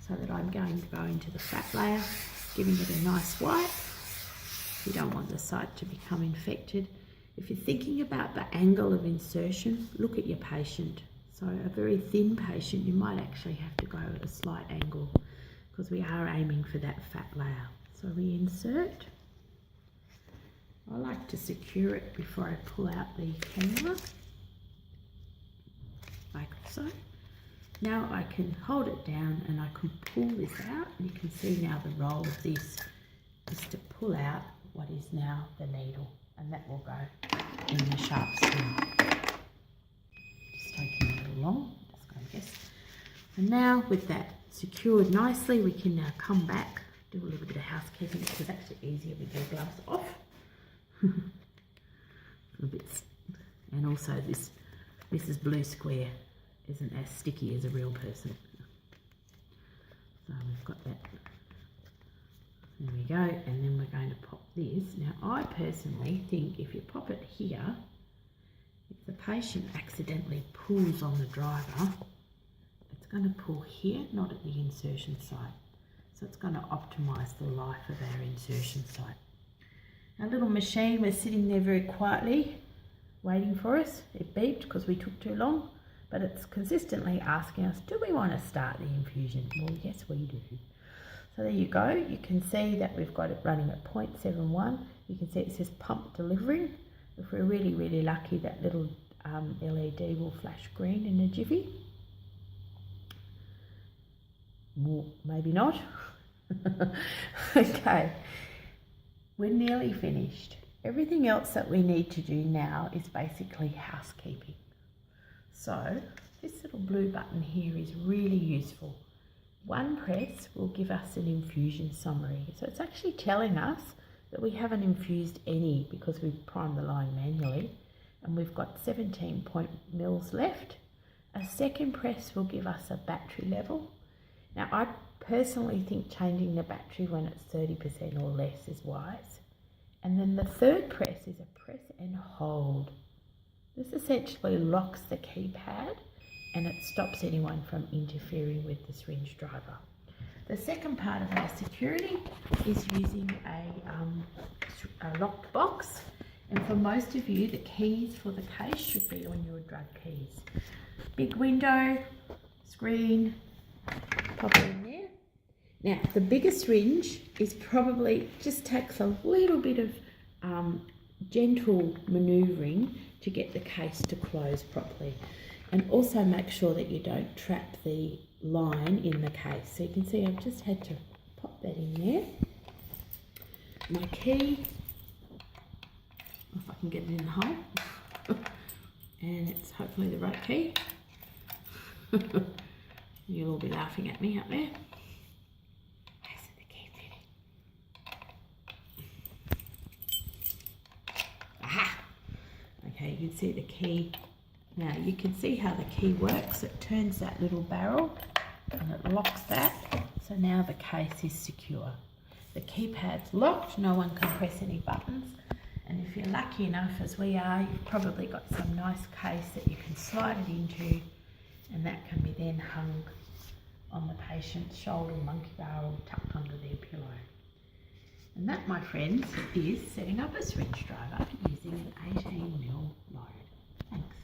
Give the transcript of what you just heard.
so that I'm going to go into the fat layer, giving it a nice wipe. You don't want the site to become infected. If you're thinking about the angle of insertion, look at your patient. So a very thin patient, you might actually have to go at a slight angle because we are aiming for that fat layer. So we insert. I like to secure it before I pull out the cannula, like so. Now I can hold it down and I can pull this out, and you can see now the role of this is to pull out what is now the needle, and that will go in the sharp skin. Just taking a little long, just going to guess. And now with that secured nicely, we can now come back, do a little bit of housekeeping. It's actually easier with your gloves off. A little bit, and also this Mrs. Blue Square isn't as sticky as a real person. So we've got that. There we go, and then we're going to pop this. Now I personally think if you pop it here, if the patient accidentally pulls on the driver, it's going to pull here, not at the insertion site. So it's going to optimise the life of our insertion site. Our little machine was sitting there very quietly, waiting for us. It beeped because we took too long, but it's consistently asking us, do we want to start the infusion? Well, yes, we do. So there you go. You can see that we've got it running at 0.71. You can see it says pump delivering. If we're really, really lucky, that little LED will flash green in a jiffy. Well, maybe not. Okay. We're nearly finished. Everything else that we need to do now is basically housekeeping. So this little blue button here is really useful. One press will give us an infusion summary. So it's actually telling us that we haven't infused any because we've primed the line manually, and we've got 17 mils left. A second press will give us a battery level. Now I personally think changing the battery when it's 30% or less is wise. And then the third press is a press and hold. This essentially locks the keypad and it stops anyone from interfering with the syringe driver. The second part of our security is using a locked box. And for most of you, the keys for the case should be on your drug keys. Big window, screen, pop it in there. Now, the bigger syringe is probably just takes a little bit of gentle manoeuvring to get the case to close properly. And also make sure that you don't trap the line in the case. So you can see I've just had to pop that in there. My key, if I can get it in the hole. And it's hopefully the right key. You'll all be laughing at me up there. Where's the key fitting? Aha! Okay, you can see the key. Now you can see how the key works. It turns that little barrel and it locks that. So now the case is secure. The keypad's locked, no one can press any buttons. And if you're lucky enough as we are, you've probably got some nice case that you can slide it into, and that can be then hung on the patient's shoulder, monkey bar, or tucked under their pillow. And that, my friends, is setting up a syringe driver using an 18mm load. Thanks.